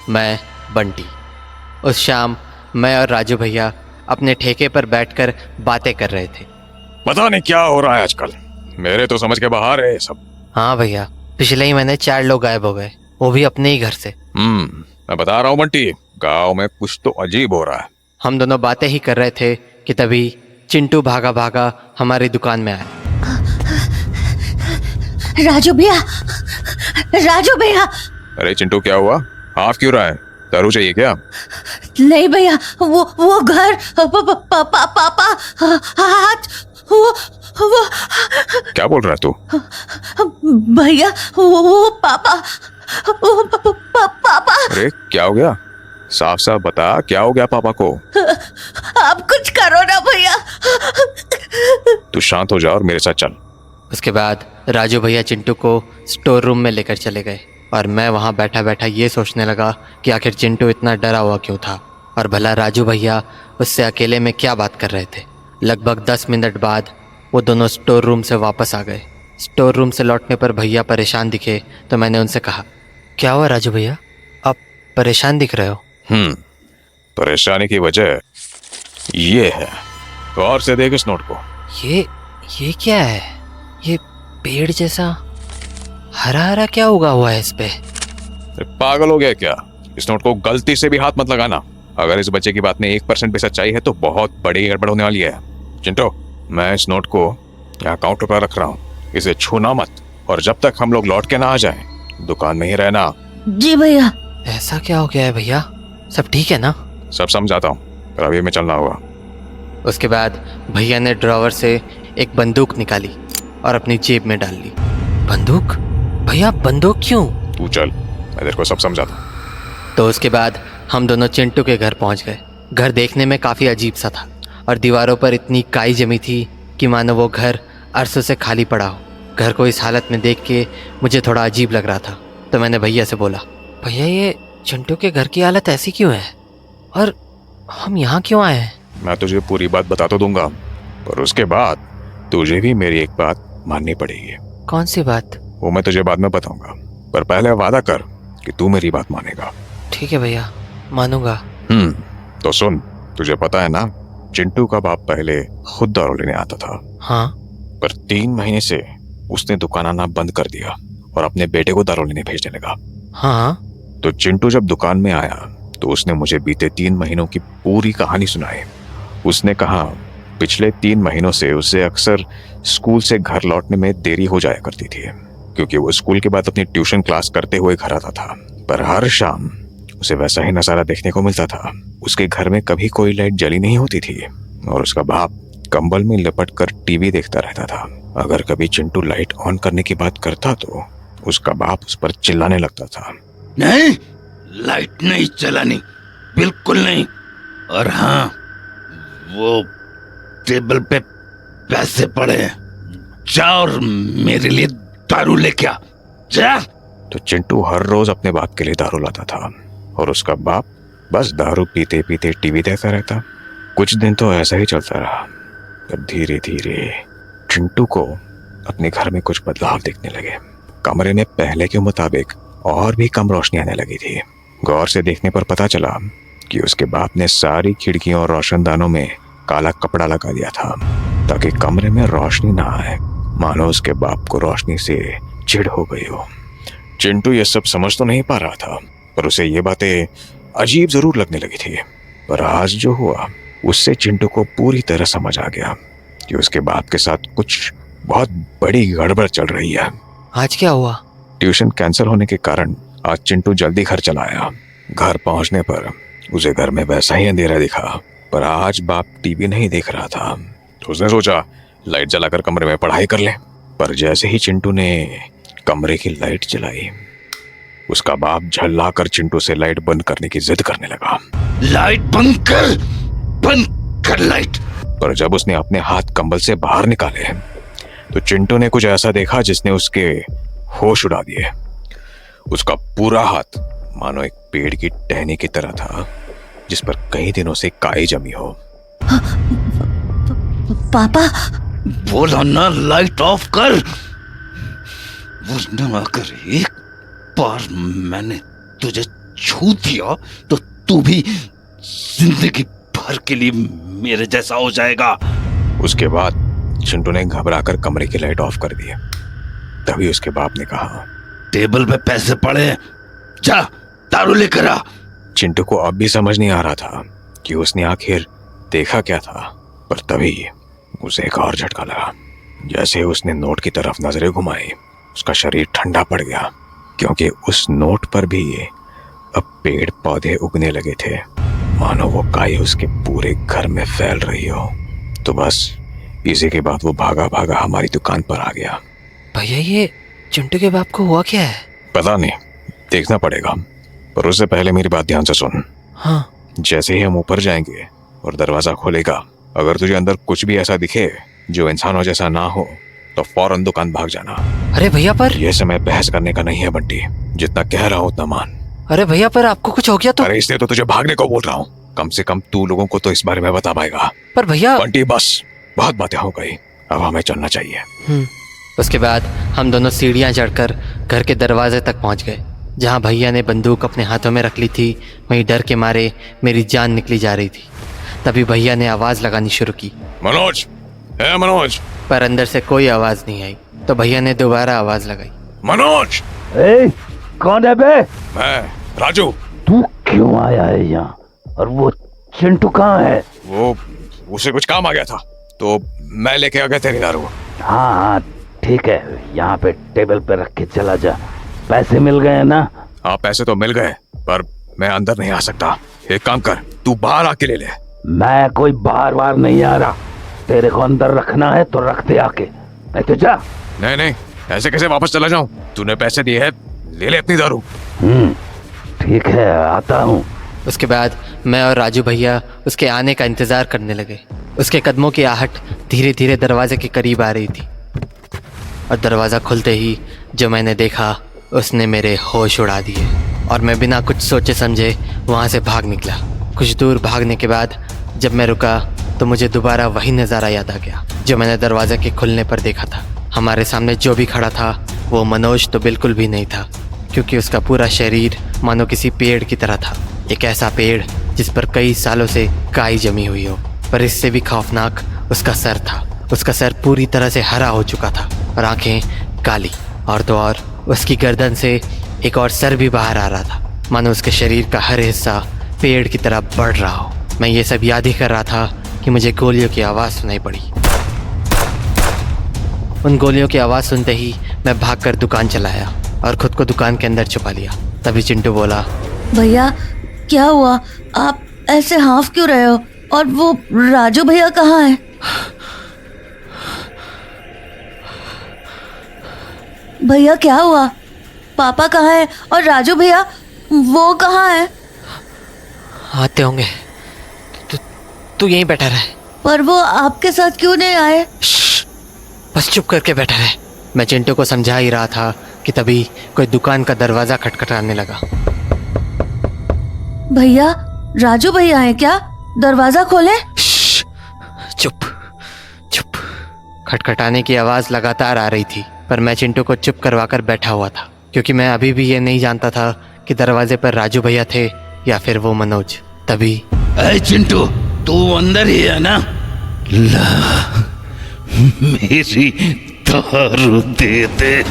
मैं बंटी। उस शाम मैं और राजू भैया अपने ठेके पर बैठकर बातें कर रहे थे। पता नहीं क्या हो रहा है आजकल, मेरे तो समझ के बाहर है ये सब। हाँ भैया, पिछले ही महीने 4 लोग गायब हो गए, वो भी अपने ही घर से। मैं बता रहा हूँ बंटी, गांव में कुछ तो अजीब हो रहा है। हम दोनों बातें ही कर रहे थे कि तभी चिंटू भागा भागा हमारी दुकान में आया। राजू भैया, राजू भैया। अरे चिंटू, क्या हुआ? हाफ क्यों रहा है? दारू चाहिए क्या? नहीं भैया, वो घर पापा हाथ वो क्या बोल रहा है तू? भैया, वो पापा पापा। अरे क्या हो गया? साफ साफ बता, क्या हो गया पापा को? आप कुछ करो ना भैया। तू शांत हो जा और मेरे साथ चल। उसके बाद राजू भैया चिंटू को स्टोर रूम में लेकर चले गए और मैं वहाँ बैठा बैठा ये सोचने लगा कि आखिर चिंटू इतना डरा हुआ क्यों था और भला राजू भैया उससे अकेले में क्या बात कर रहे थे। लगभग 10 मिनट बाद वो दोनों स्टोर रूम से वापस आ गए। स्टोर रूम से लौटने पर भैया परेशान दिखे तो मैंने उनसे कहा, क्या हुआ राजू भैया, आप परेशान दिख रहे हो? परेशानी की वजह ये है, गौर से देख इस नोट को। ये क्या है? ये पेड़ जैसा हरा हरा क्या उगा हुआ है इस पे? पागल हो गया क्या? इस नोट को गलती से भी हाथ मत लगाना। अगर इस बच्चे की बात में 1% भी सच्चाई है तो बहुत बड़ी गड़बड़ होने वाली है। चिंटू, मैं इस नोट को यहाँ काउंटर पर रख रहा हूँ, इसे छूना मत, और जब तक हम लोग लौट के ना आ जाएं, दुकान में ही रहना। जी भैया। ऐसा क्या हो गया है भैया, सब ठीक है ना? सब समझाता हूँ, पर अभी में चलना होगा। उसके बाद भैया ने ड्रॉवर से एक बंदूक निकाली और अपनी जेब में डाल ली। बंदूक? भैया बंदूक क्यों? तू चल, मैं तेरे को सब समझाता हूँ। तो उसके बाद हम दोनों चिंटू के घर पहुंच गए। घर देखने में काफ़ी अजीब सा था और दीवारों पर इतनी काई जमी थी कि मानो वो घर अरसों से खाली पड़ा हो। घर को इस हालत में देख के मुझे थोड़ा अजीब लग रहा था, तो मैंने भैया से बोला, भैया ये चिंटू के घर की हालत ऐसी क्यों है और हम यहाँ क्यों आए हैं? मैं तुझे पूरी बात बता तो दूंगा, पर उसके बाद तुझे भी मेरी एक बात माननी पड़ेगी। कौन सी बात? वो मैं तुझे बाद में बताऊंगा, पर पहले वादा कर कि तू मेरी बात मानेगा। ठीक है भैया, मानूंगा। तो सुन, तुझे पता है ना, चिंटू का बाप पहले खुद दारू लेने आता था। हाँ। पर 3 महीने से उसने दुकान आना बंद कर दिया और अपने बेटे को दारू लेने भेजने लगा। हाँ। तो चिंटू जब दुकान में आया तो उसने मुझे बीते 3 महीनों की पूरी कहानी सुनाई। उसने कहा पिछले 3 महीनों से उसे अक्सर स्कूल से घर लौटने में देरी हो जाया करती थी, क्योंकि वो स्कूल के बाद अपनी ट्यूशन क्लास करते हुए घर आता था। पर हर शाम उसे वैसा ही नजारा देखने को मिलता था। उसके घर में कभी कोई लाइट जली नहीं होती थी और उसका बाप कंबल में लिपट कर टीवी देखता रहता था। अगर कभी चिंटू लाइट ऑन करने की बात करता तो उसका बाप उस पर चिल्लाने लगता था। नहीं, लाइट नहीं चलानी, बिल्कुल नहीं। और हाँ, वो टेबल पे पैसे पड़े हैं, जा और मेरे लिए दारू लेके आ, जा। तो चिंटू हर रोज अपने बाप के लिए दारू लाता था और उसका बाप बस दारू पीते पीते टीवी देखता रहता। कुछ दिन तो ऐसा ही चलता रहा, पर धीरे धीरे चिंटू को अपने घर में कुछ बदलाव दिखने लगे। कमरे में पहले के मुताबिक और भी कम रोशनी आने लगी थी। गौर से देखने पर पता चला कि उसके बाप ने सारी खिड़कियों और रोशनदानों में काला कपड़ा लगा दिया था ताकि कमरे में रोशनी ना आए, मानो उसके बाप को रोशनी से चिढ़ हो गई हो। चिंटू ये सब समझ तो नहीं पा रहा था, पर उसे ये बातें अजीब जरूर लगने लगी थी। पर आज जो हुआ उससे चिंटू को पूरी तरह समझ आ गया कि उसके बाप के साथ कुछ बहुत बड़ी गड़बड़ चल रही है। आज क्या हुआ? ट्यूशन कैंसिल होने के कारण आज चिंटू जल्दी घर चला आया। घर पहुंचने पर उसे घर में वैसा ही अंधेरा दिखा, पर आज बाप टीवी नहीं देख रहा था। तो उसने सोचा लाइट जलाकर कमरे में पढ़ाई कर ले। पर जैसे ही चिंटू ने कमरे की लाइट जलाई, उसका बाप झल्लाकर चिंटू से लाइट बंद करने की जिद करने लगा। लाइट बंद कर लाइट। पर जब उसने अपने हाथ कंबल से बाहर निकाले तो चिंटू ने कुछ ऐसा देखा जिसने उसके होश उड़ा दिए। उसका पूरा हाथ मानो एक पेड़ की टहनी की तरह था जिस पर कई दिनों से काई जमी हो। पापा, बोला ना लाइट ऑफ कर, वरना अगर एक बार मैंने तुझे छू दिया तो तू भी जिंदगी भर के लिए मेरे जैसा हो जाएगा। उसके बाद चिंटू ने घबराकर कमरे की लाइट ऑफ कर दी। तभी उसके बाप ने कहा, टेबल पे पैसे पड़े हैं, जा दारू लेकर आ। चिंटू को अब भी समझ नहीं आ रहा था कि उसने आखिर देखा क्या था, पर तभी उसे एक और झटका लगा। जैसे ही उसने नोट की तरफ नजरें घुमाई, उसका शरीर ठंडा पड़ गया, क्योंकि उस नोट पर भी अब पेड़ पौधे उगने लगे थे, मानो वो काई उसके पूरे घर में फैल रही हो। तो बस इसी के बाद वो भागा भागा हमारी दुकान पर आ गया। भैया ये चिंटू के बाप को हुआ क्या है? पता नहीं, देखना पड़ेगा, पर उससे पहले मेरी बात ध्यान से सुन। हाँ। जैसे ही हम ऊपर जाएंगे और दरवाजा खोलेगा, अगर तुझे अंदर कुछ भी ऐसा दिखे जो इंसानों जैसा ना हो तो फौरन दुकान भाग जाना। अरे भैया पर यह समय बहस करने का नहीं है बंटी, जितना कह रहा हूं उतना मान। अरे भैया पर आपको कुछ हो गया तो? अरे इसलिए तो तुझे भागने को बोल रहा हूँ, कम से कम तू लोगों को तो इस बारे में बता पाएगा। पर भैया बंटी बस, बहुत बातें हो गई, अब हमें चलना चाहिए। उसके बाद हम दोनों सीढ़ियां चढ़कर घर के दरवाजे तक पहुंच गए। जहां भैया ने बंदूक अपने हाथों में रख ली थी, वहीं डर के मारे मेरी जान निकली जा रही थी। तभी भैया ने आवाज लगानी शुरू की, मनोज, है मनोज। पर अंदर से कोई आवाज नहीं आई। तो भैया ने दोबारा आवाज लगाई, मनोज। ए, कौन है बे? मैं राजू। तू क्यों आया है यहाँ? और वो चिंटू कहाँ है? वो उसे कुछ काम आ गया था तो मैं लेके आ गया तेरी दारू। हाँ हाँ ठीक है, यहाँ पे टेबल पे रख के चला जा। पैसे मिल गए ना? हाँ पैसे तो मिल गए, पर मैं अंदर नहीं आ सकता। एक काम कर, तू बाहर आके ले ले। मैं कोई बार बार नहीं आ रहा, तेरे को अंदर रखना है तो रखते आके, नहीं तो जा। नहीं नहीं, ऐसे कैसे वापस चला जाऊं? तूने पैसे दिए हैं, ले ले अपनी दारू। ठीक है, आता हूँ। उसके बाद मैं और राजू भैया उसके आने का इंतजार करने लगे। उसके कदमों की आहट धीरे धीरे दरवाजे के करीब आ रही थी, और दरवाज़ा खुलते ही जो मैंने देखा उसने मेरे होश उड़ा दिए, और मैं बिना कुछ सोचे समझे वहाँ से भाग निकला। कुछ दूर भागने के बाद जब मैं रुका तो मुझे दोबारा वही नज़ारा याद आ गया जो मैंने दरवाजे के खुलने पर देखा था। हमारे सामने जो भी खड़ा था वो मनोज तो बिल्कुल भी नहीं था, क्योंकि उसका पूरा शरीर मानो किसी पेड़ की तरह था। एक ऐसा पेड़ जिस पर कई सालों से काई जमी हुई हो। पर इससे भी खौफनाक उसका सर था। उसका सर पूरी तरह से हरा हो चुका था और आंखें काली, और तो और उसकी गर्दन से एक और सर भी बाहर आ रहा था, मानो उसके शरीर का हर हिस्सा पेड़ की तरह बढ़ रहा हो। मैं ये सब याद ही कर रहा था कि मुझे गोलियों की आवाज़ सुनाई पड़ी। उन गोलियों की आवाज़ सुनते ही मैं भागकर दुकान चला आया और खुद को दुकान के अंदर छुपा लिया। तभी चिंटू बोला, भैया क्या हुआ? आप ऐसे हाफ क्यों रहे हो? और वो राजू भैया कहाँ है? भैया क्या हुआ? पापा कहाँ है? और राजू भैया वो कहाँ है? आते होंगे, तू यहीं बैठा रहे। पर वो आपके साथ क्यों नहीं आए? बस चुप करके बैठा रहे। मैं चिंटू को समझा ही रहा था कि तभी कोई दुकान का दरवाजा खटखटाने लगा। भैया, राजू भैया हैं क्या? दरवाजा खोले। चुप चुप। खटखटाने की आवाज लगातार आ रही थी, पर मैं चिंटू को चुप करवाकर बैठा हुआ था, क्योंकि मैं अभी भी ये नहीं जानता था कि दरवाजे पर राजू भैया थे या फिर वो मनोज। तभी, अरे चिंटू, तू अंदर ही है ना? ला, मेरी दारू दे दे।